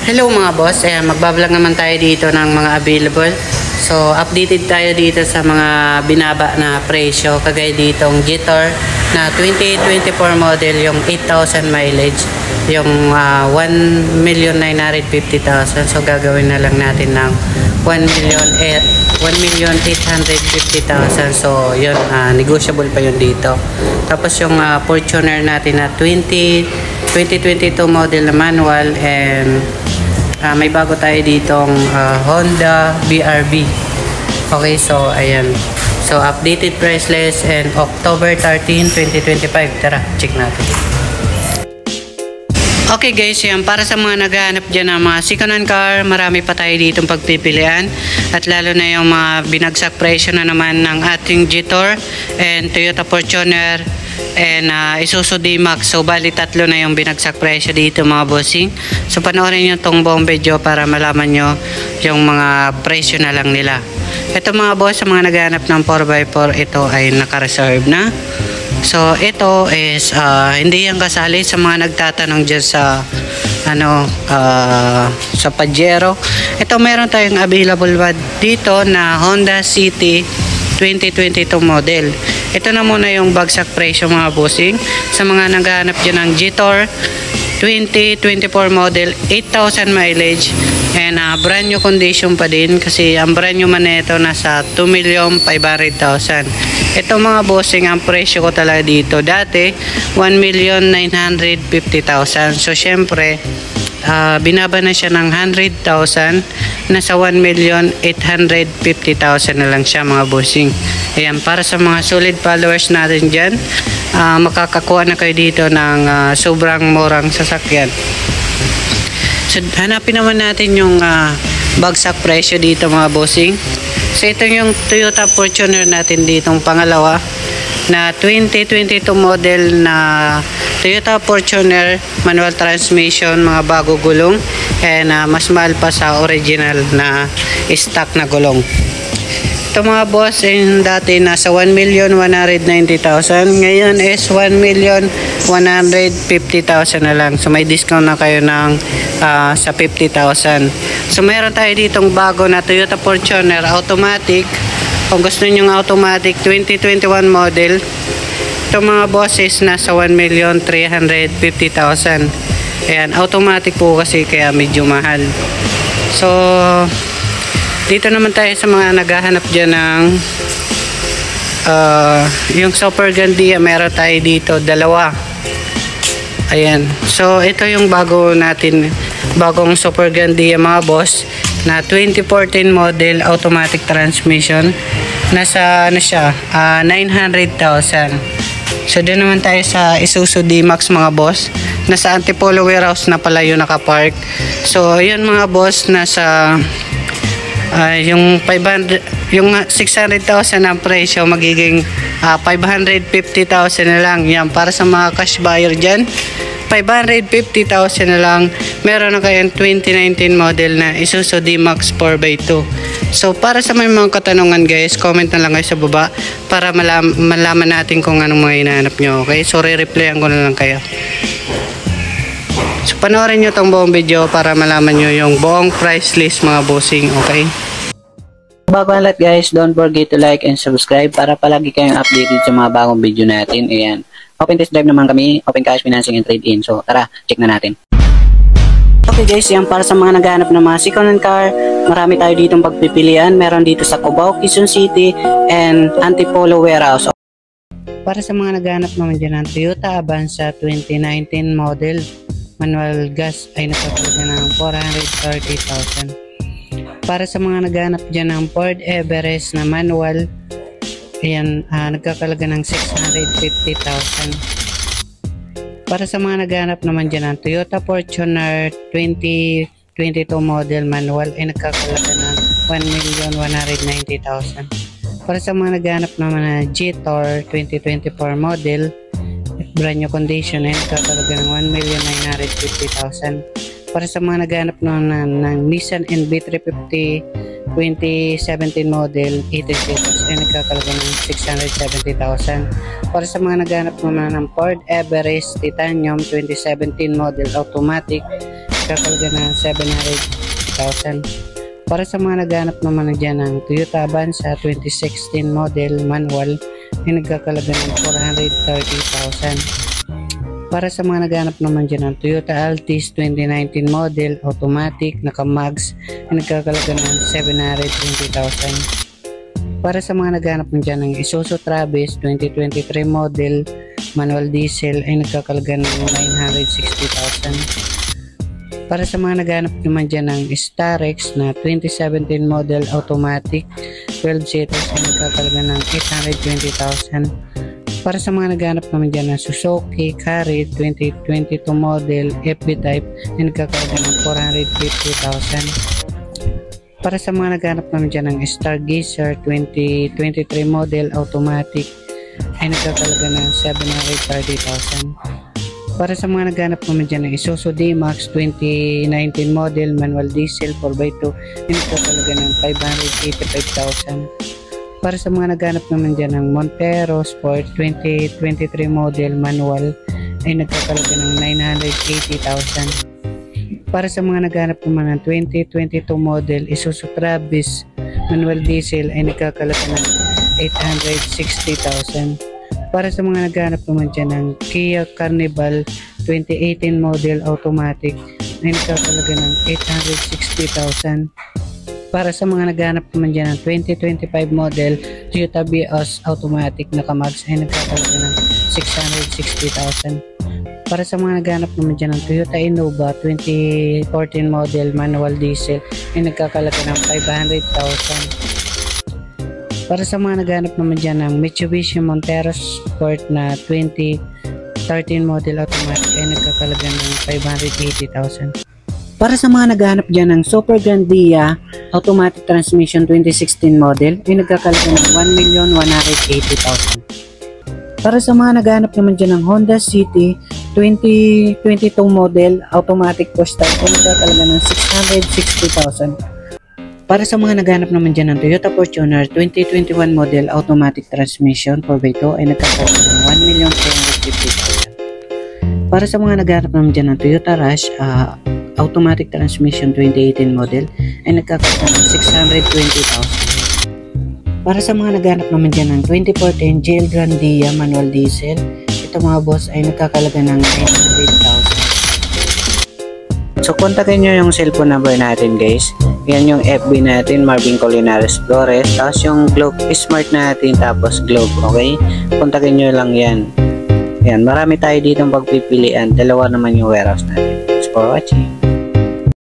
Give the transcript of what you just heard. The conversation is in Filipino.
Hello mga boss, magbablog naman tayo dito ng mga available. So updated tayo dito sa mga binaba na presyo. Kagaya ditong Jetor na 2024 model, yung 8,000 mileage, yung 1,950,000. So gagawin na lang natin ng 1,850,000. So yun, negotiable pa yun dito. Tapos yung Fortuner natin na 2022 model na manual, and may bago tayo ditong Honda BRV. Okay, so ayan. So updated price list and October 13, 2025. Tara, check natin. Okay guys, yan, para sa mga naghahanap dyan ng mga second-hand car, marami pa tayo ditong pagpipilian. At lalo na yung mga binagsak presyo na naman ng ating Jetor and Toyota Fortuner and Isuzu D-Max. So bali tatlo na yung binagsak presyo dito mga bossing. So panoorin nyo tong buong video para malaman nyo yung mga presyo na lang nila. Ito mga boss, sa mga naghahanap ng 4x4, ito ay naka-reserve na. So ito is hindi yan kasali sa mga nagtatanong dyan sa sa Pajero. Ito meron tayong available dito na Honda City 2022 model. Ito na muna yung bagsak presyo mga bossing. Sa mga naghahanap dyan ng Jetor 2024 model, 8,000 mileage, and brand new condition pa din kasi ang brand new man nito nasa 2,500,000. Ito mga bossing, ang presyo ko talaga dito dati 1,950,000. So syempre binaba na siya ng 100,000, nasa 1,850,000 na lang siya mga bossing. Ayan, para sa mga solid followers natin dyan, makakakuha na kayo dito ng sobrang murang sasakyan. So hanapin naman natin yung bagsak presyo dito mga bossing. So ito yung Toyota Fortuner natin ditong pangalawa na 2022 model na Toyota Fortuner manual transmission, mga bago gulong, and mas mahal pa sa original na stock na gulong. Ito mga boss, dati nasa 1,190,000, ngayon is 1,150,000 na lang. So may discount na kayo ng sa 50,000. So meron tayo ditong bago na Toyota Fortuner automatic. Kung gusto niyo ng automatic 2021 model, ito mga bosses nasa 1,350,000. Ayan, automatic po kasi kaya medyo mahal. So dito naman tayo sa mga naghahanap dyan ng yung Super Gandia. Meron tayo dito dalawa. Ayan, so ito yung bago natin, bagong Super Gandia mga boss na 2014 model automatic transmission. Nasa siya 900,000. So doon naman tayo sa Isuzu D-Max mga boss. Nasa Antipolo warehouse na pala yung nakapark. So yun mga boss, nasa yung 600,000 ang presyo, magiging 550,000 na lang. Yan, para sa mga cash buyer dyan, 550,000 na lang. Meron na kayong 2019 model na Isuzu D-Max 4x2. So para sa may mga katanungan guys, comment na lang kayo sa baba para malaman natin kung anong mga hinahanap nyo. Okay, so re-replyan ko na lang kayo. So panoorin nyo tong buong video para malaman nyo yung buong price list mga bossing. Okay, bago ang lahat guys, don't forget to like and subscribe para palagi kayong updated sa mga bagong video natin. Ayan, open test drive naman kami, open cash financing and trade-in. So tara, check na natin. Okay guys, yan, para sa mga naghahanap ng mga second-hand car, marami tayo ditong pagpipilian. Meron dito sa Cubao, Quezon City, and Antipolo warehouse. Para sa mga naghahanap naman dyan ng Toyota Avanza 2019 model manual gas, ay nakakalaga ng 430,000. Para sa mga naghahanap dyan ng Ford Everest na manual, ayan, nagkakalaga ng 650,000. Para sa mga naghahanap naman dyan ng Toyota Fortuner 2022 model manual, ay nagkakalaga ng 1,190,000. Para sa mga naghahanap naman ng Jetor 2024 model, brand new condition, ay nagkakalaga ng 1,950,000. Para sa mga naghahanap naman ng Nissan NV350 2017 model 18 seaters, ay nagkakalaga ng 670,000. Para sa mga naghahanap naman ng Ford Everest Titanium 2017 model automatic, nagkakalaga ng 700,000. Para sa mga naghanap naman dyan ng Toyota Avanza 2016 model manual ay nagkakalaga ng 430,000. Para sa mga naghanap naman dyan ng Toyota Altis 2019 model automatic naka-mags ay nagkakalaga ng 720,000. Para sa mga naghanap dyan ng Isuzu Travis 2023 model manual diesel ay nagkakalaga ng 960,000. Para sa mga naghanap naman dyan ng Starex na 2017 model automatic 12 seaters ay nagkakalaga ng 820,000. Para sa mga naghanap naman dyan ng Suzuki Carry 2022 model FB type ay nagkakalaga ng 450,000. Para sa mga naghanap naman dyan ng Stargazer 2023 model automatic ay nagkakalaga ng 730,000. Para sa mga naghanap naman dyan ng Isuzu D-Max 2019 model manual diesel 4x2 ay nagkakalaga ng 585,000. Para sa mga naghanap naman dyan ng Montero Sport 2023 model manual ay nagkakalaga ng 980,000. Para sa mga naghanap naman ng 2022 model Isuzu Travis manual diesel ay nagkakalaga ng 860,000. Para sa mga naghanap naman dyan ng Kia Carnival 2018 model automatic ay nagkakalaga ng 860,000. Para sa mga naghanap naman dyan ng 2025 model Toyota Vios automatic naka-mags ay nagkakalaga ng 660,000. Para sa mga naghanap naman dyan ng Toyota Innova 2014 model manual diesel ay nagkakalaga ng 500,000. Para sa mga naghanap naman dyan ng Mitsubishi Montero Sport na 2013 model automatic ay nagkakalaga ng 580,000. Para sa mga naghanap dyan ng Super Grandia automatic transmission 2016 model ay nagkakalaga ng 1,180,000. Para sa mga naghanap naman dyan ng Honda City 2022 model automatic push start ay nagkakalaga ng 660,000. Para sa mga naghanap naman dyan ng Toyota Fortuner 2021 model automatic transmission 4x2 ay nagkakalaga ng 1,350,000. Para sa mga naghanap naman dyan ng Toyota Rush automatic transmission 2018 model ay nagkakalaga ng 620,000. Para sa mga naghanap naman dyan ng 2014 GL Grandia manual diesel, ito mga boss ay nagkakalaga ng 900,000. So kontakin nyo yung cellphone number natin guys. Yan yung FB natin, Marvin Colinares Flores. Tapos yung Globe Smart natin, tapos Globe, okay? Kontakin nyo lang yan. Yan, marami tayo ditong pagpipilian. Dalawa naman yung warehouse natin. Thanks for watching.